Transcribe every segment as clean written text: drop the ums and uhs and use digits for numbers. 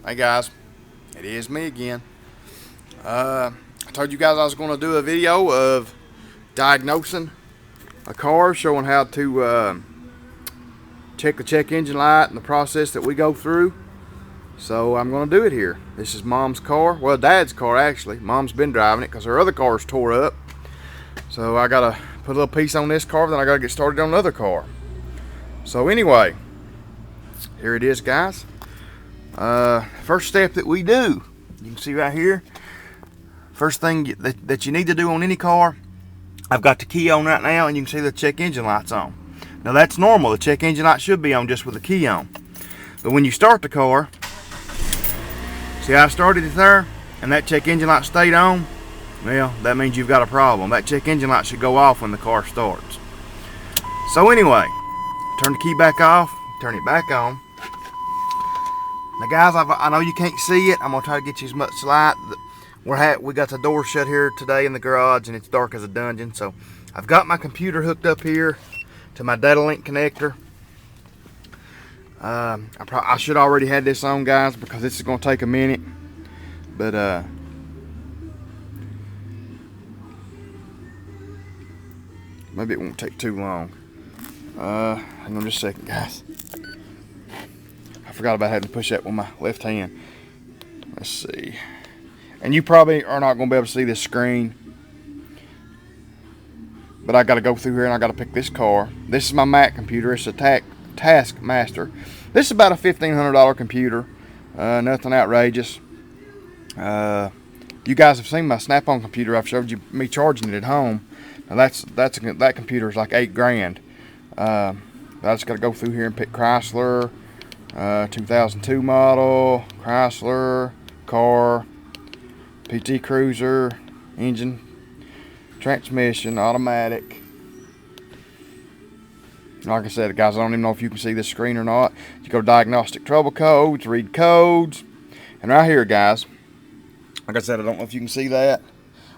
Hey guys, it is me again. I told you guys I was going to do a video of diagnosing a car, showing how to check the check engine light and the process that we go through. So I'm going to do it here. This is Mom's car, well, Dad's car actually. Mom's been driving it because her other car's tore up. So I got to put a little piece on this car, then I got to get started on another car. So anyway, here it is, guys. First step that we do, you can see right here, first thing that you need to do on any car, I've got the key on right now, and you can see the check engine light's on. Now that's normal. The check engine light should be on just with the key on. But when you start the car, see how I started it there, and that check engine light stayed on? Well, that means you've got a problem. That check engine light should go off when the car starts. So anyway, turn the key back off, turn it back on. Now guys, I know you can't see it. I'm going to try to get you as much light. We got the door shut here today in the garage, and it's dark as a dungeon. So I've got my computer hooked up here to my data link connector. I should already had this on, guys, because this is going to take a minute. But maybe it won't take too long. Hang on just a second, guys. I forgot about having to push that with my left hand. Let's see. And you probably are not going to be able to see this screen. But I got to go through here and I got to pick this car. This is my Mac computer. It's a Taskmaster. This is about a $1,500 computer. Nothing outrageous. You guys have seen my Snap-on computer. I've showed you me charging it at home. Now that computer is like $8,000. I just got to go through here and pick Chrysler. 2002 model, Chrysler, car, PT Cruiser, engine, transmission, automatic. Like I said, guys, I don't even know if you can see this screen or not. You go to diagnostic trouble codes, read codes, and right here, guys, like I said, I don't know if you can see that.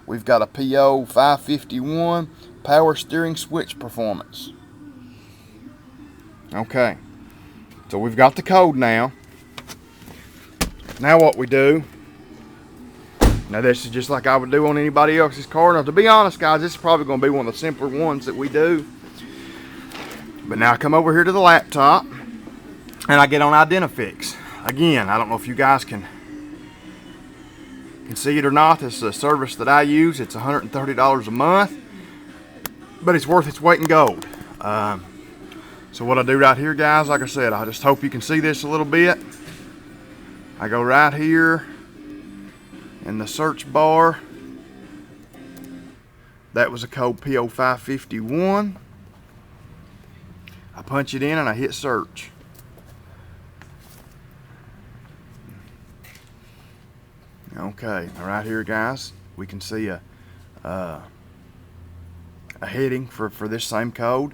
We've got a PO 551 power steering switch performance. Okay. So we've got the code now. Now what we do, now this is just like I would do on anybody else's car. Now to be honest, guys, this is probably going to be one of the simpler ones that we do. But now I come over here to the laptop and I get on Identifix. Again, I don't know if you guys can see it or not. This is a service that I use. It's $130 a month, but it's worth its weight in gold. So what I do right here, guys, like I said, I just hope you can see this a little bit. I go right here in the search bar. That was a code PO 551. I punch it in and I hit search. Okay, now right here, guys, we can see a heading for this same code.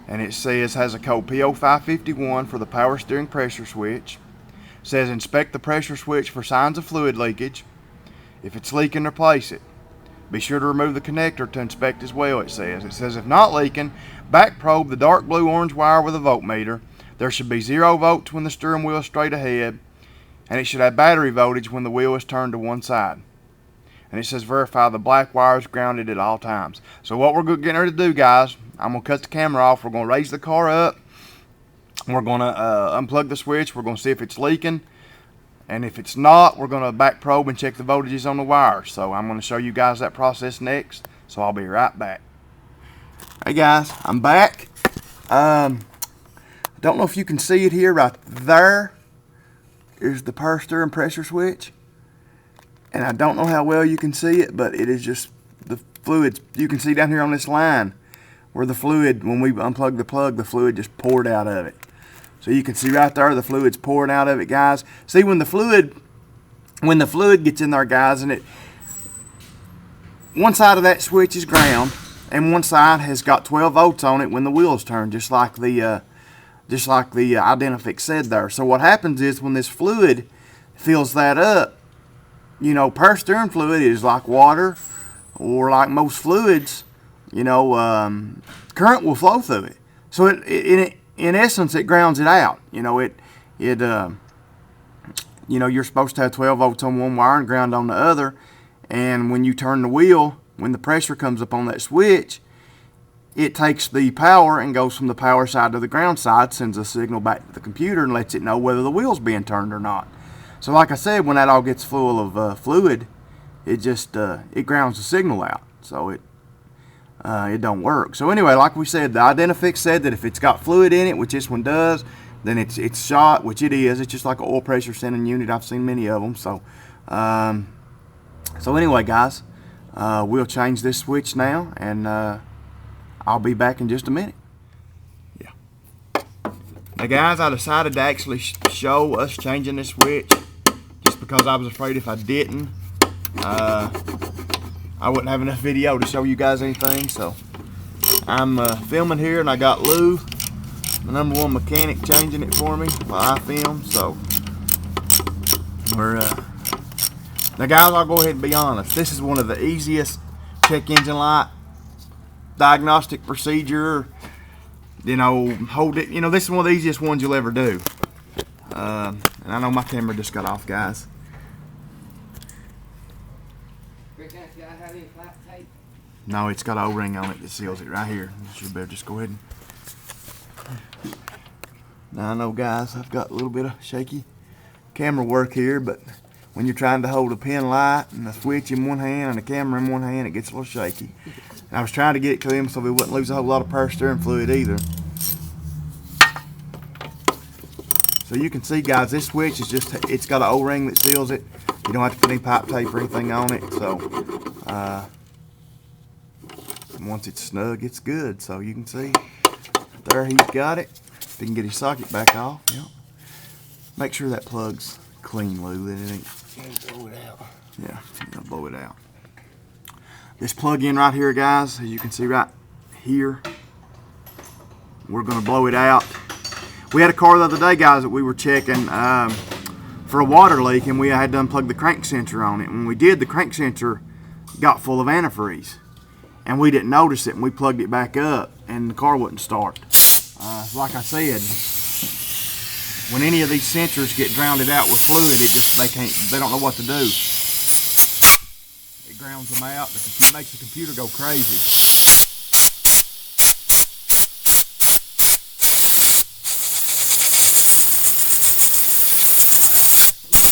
And it has a code PO 551 for the power steering pressure switch. It says inspect the pressure switch for signs of fluid leakage. If it's leaking, replace it. Be sure to remove the connector to inspect as well, it says if not leaking, back probe the dark blue orange wire with a voltmeter. There should be 0 volts when the steering wheel is straight ahead, and it should have battery voltage when the wheel is turned to one side. And it says verify the black wire is grounded at all times. So what we're getting ready to do, guys, I'm going to cut the camera off. We're going to raise the car up. We're going to unplug the switch. We're going to see if it's leaking. And if it's not, we're going to back probe and check the voltages on the wires. So I'm going to show you guys that process next. So I'll be right back. Hey guys, I'm back. I don't know if you can see it here. Right there is the power steering pressure switch. And I don't know how well you can see it, but it is just the fluids. You can see down here on this line where the fluid, when we unplug the plug, the fluid just poured out of it. So you can see right there the fluid's pouring out of it, guys. See, when the fluid gets in there, guys, and one side of that switch is ground, and one side has got 12 volts on it when the wheels turn, just like the Identifix said there. So what happens is when this fluid fills that up, you know, power steering fluid is like water, or like most fluids, you know, current will flow through it. So in essence, it grounds it out. You know, it you know, you're supposed to have 12 volts on one wire and ground on the other. And when you turn the wheel, when the pressure comes up on that switch, it takes the power and goes from the power side to the ground side, sends a signal back to the computer and lets it know whether the wheel's being turned or not. So like I said, when that all gets full of fluid, it just it grounds the signal out, so it don't work. So anyway, like we said, the Identifix said that if it's got fluid in it, which this one does, then it's shot, which it is. It's just like an oil pressure sending unit. I've seen many of them. So so anyway, guys, we'll change this switch now, and I'll be back in just a minute. Yeah. Now, guys, I decided to actually show us changing this switch just because I was afraid if I didn't, I wouldn't have enough video to show you guys anything. So I'm filming here, and I got Lou, the #1 mechanic, changing it for me while I film. So we're now, guys, I'll go ahead and be honest. This is one of the easiest check engine light diagnostic procedure. You know, hold it. You know, this is one of the easiest ones you'll ever do. And I know my camera just got off, guys. No, it's got an O-ring on it that seals it right here. You should better just go ahead and. Now I know, guys, I've got a little bit of shaky camera work here, but when you're trying to hold a pin light and a switch in one hand and a camera in one hand, it gets a little shaky. And I was trying to get it to him so we wouldn't lose a whole lot of power steering fluid either. So you can see, guys, this switch is just, it's got an O-ring that seals it. You don't have to put any pipe tape or anything on it. So once it's snug, it's good. So you can see there he's got it. If he can get his socket back off. Yep. Make sure that plug's clean, Lou, that it ain't. Blow it out. Yeah, blow it out. This plug-in right here, guys, as you can see right here, we're going to blow it out. We had a car the other day, guys, that we were checking for a water leak, and we had to unplug the crank sensor on it. When we did, the crank sensor got full of antifreeze, and we didn't notice it, and we plugged it back up, and the car wouldn't start. Like I said, when any of these sensors get drowned out with fluid, they don't know what to do. It grounds them out. It makes the computer go crazy.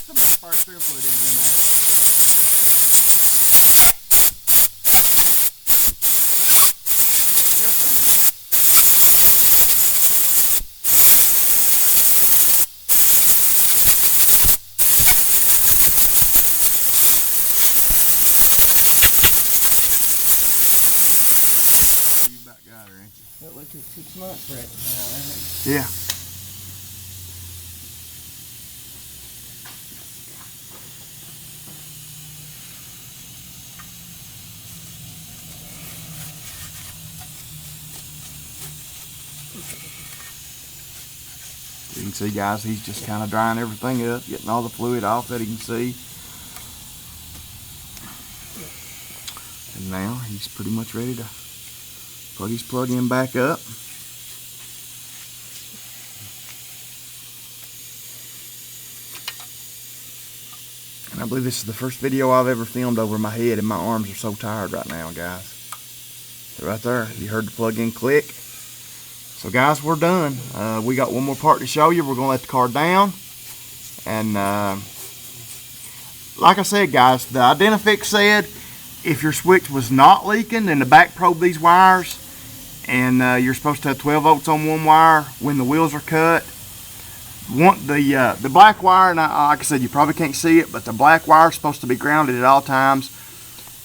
Some more power steering fluid in there. It took 6 months for it now, isn't it? Yeah. You can see, guys, he's just kind of drying everything up, getting all the fluid off that he can see. And now he's pretty much ready to plug his plug-in back up. And I believe this is the first video I've ever filmed over my head, and my arms are so tired right now, guys. So right there, you heard the plug-in click. So guys, we're done. We got one more part to show you. We're going to let the car down. And like I said, guys, the Identifix said if your switch was not leaking, then to back probe these wires, and you're supposed to have 12 volts on one wire when the wheels are cut. The black wire, and like I said, you probably can't see it, but the black wire is supposed to be grounded at all times.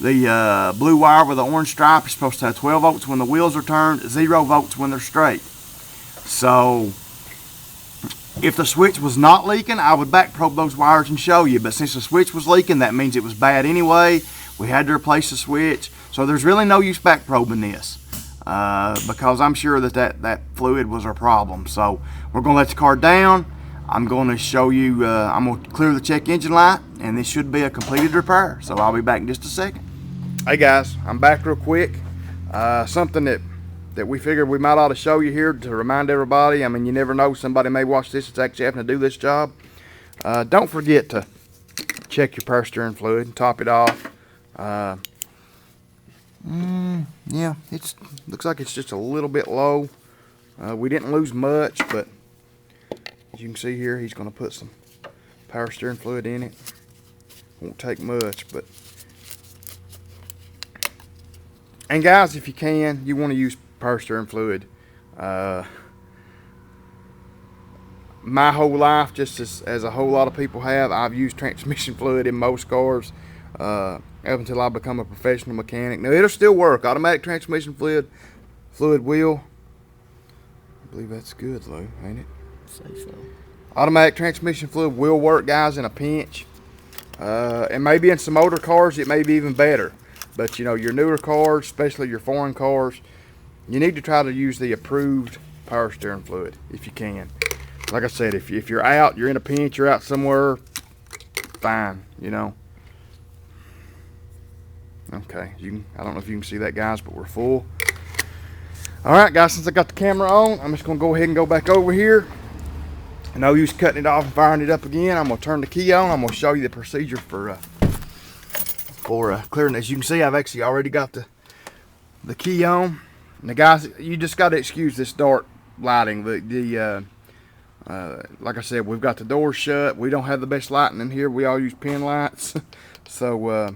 The blue wire with the orange stripe is supposed to have 12 volts when the wheels are turned, 0 volts when they're straight. So if the switch was not leaking, I would back probe those wires and show you. But since the switch was leaking, that means it was bad anyway. We had to replace the switch. So there's really no use back probing this. Because I'm sure that fluid was our problem. So we're going to let the car down. I'm going to show you, I'm going to clear the check engine light, and this should be a completed repair. So I'll be back in just a second. Hey guys, I'm back real quick. Something that we figured we might ought to show you here to remind everybody. I mean, you never know, somebody may watch this that's actually having to do this job. Don't forget to check your power steering fluid and top it off. Yeah, it looks like it's just a little bit low. We didn't lose much, but as you can see here, he's going to put some power steering fluid in it. Won't take much, but. And guys, if you can, you want to use power steering fluid. My whole life, just as a whole lot of people have, I've used transmission fluid in most cars up until I become a professional mechanic. Now it'll still work. Automatic transmission fluid will. I believe that's good, Lou, ain't it? Say so. Automatic transmission fluid will work, guys, in a pinch. And maybe in some older cars, it may be even better. But you know, your newer cars, especially your foreign cars, you need to try to use the approved power steering fluid if you can. Like I said, if you're out, you're in a pinch, you're out somewhere, fine, you know. Okay, I don't know if you can see that, guys, but we're full. All right, guys, since I got the camera on, I'm just gonna go ahead and go back over here. No use cutting it off and firing it up again. I'm gonna turn the key on. I'm gonna show you the procedure for clearing. As you can see, I've actually already got the key on. Now, guys, you just got to excuse this dark lighting. Like I said, we've got the doors shut. We don't have the best lighting in here. We all use pin lights. So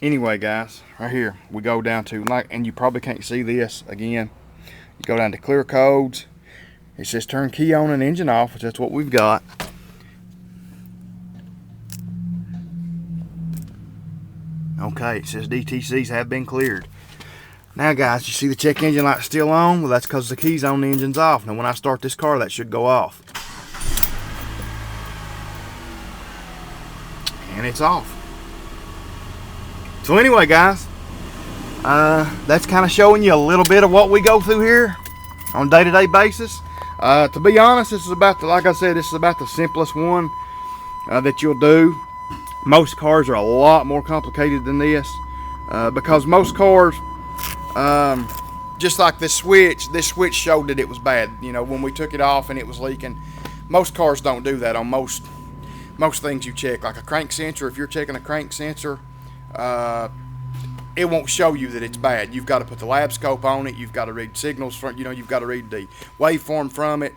anyway, guys, right here we go down to, and you probably can't see this again. You go down to clear codes. It says turn key on and engine off, which that's what we've got. Okay, it says DTCs have been cleared. Now, guys, you see the check engine light still on? Well, that's because the key's on, the engine's off. Now, when I start this car, that should go off. And it's off. So anyway, guys, that's kind of showing you a little bit of what we go through here on a day-to-day basis. To be honest, this is about like I said, this is about the simplest one that you'll do. Most cars are a lot more complicated than this because most cars, just like this switch showed that it was bad. You know, when we took it off and it was leaking. Most cars don't do that on most things you check. Like a crank sensor, if you're checking a crank sensor, it won't show you that it's bad. You've got to put the lab scope on it. You've got to read signals from, you've got to read the waveform from it.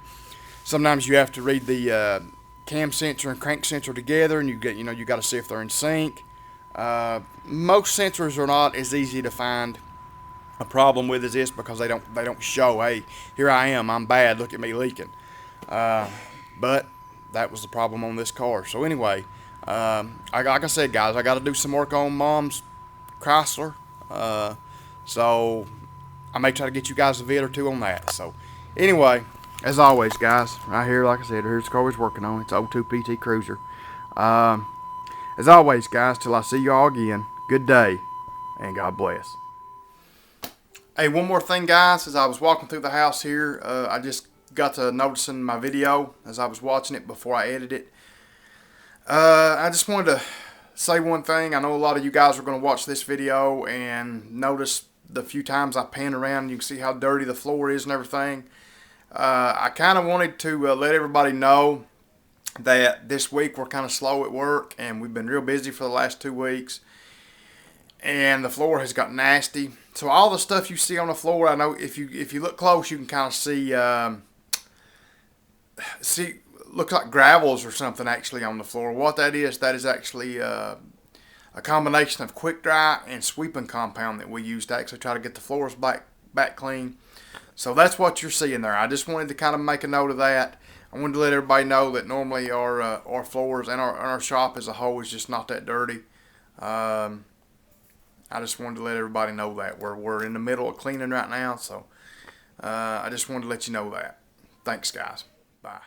Sometimes you have to read the cam sensor and crank sensor together, and you got to see if they're in sync. Most sensors are not as easy to find a problem with as this because they don't show, hey, here I am, I'm bad, look at me leaking. But that was the problem on this car. So anyway, like I said, guys, I got to do some work on Mom's Chrysler. So I may try to get you guys a vid or two on that. So anyway, as always, guys, right here, like I said, here's the car we're working on. It's 02 PT Cruiser. As always, guys, till I see you all again, good day, and God bless. Hey, one more thing, guys. As I was walking through the house here, I just got to noticing my video as I was watching it before I edited it. I just wanted to say one thing. I know a lot of you guys are going to watch this video and notice the few times I pan around and you can see how dirty the floor is and everything. I kind of wanted to let everybody know that this week we're kind of slow at work and we've been real busy for the last 2 weeks. And the floor has got nasty. So all the stuff you see on the floor, I know if you look close, you can kind of see looks like gravels or something actually on the floor. What that is actually a combination of quick dry and sweeping compound that we use to actually try to get the floors back clean. So that's what you're seeing there. I just wanted to kind of make a note of that. I wanted to let everybody know that normally our floors and our shop as a whole is just not that dirty. I just wanted to let everybody know that we're in the middle of cleaning right now. So I just wanted to let you know that. Thanks, guys. Bye.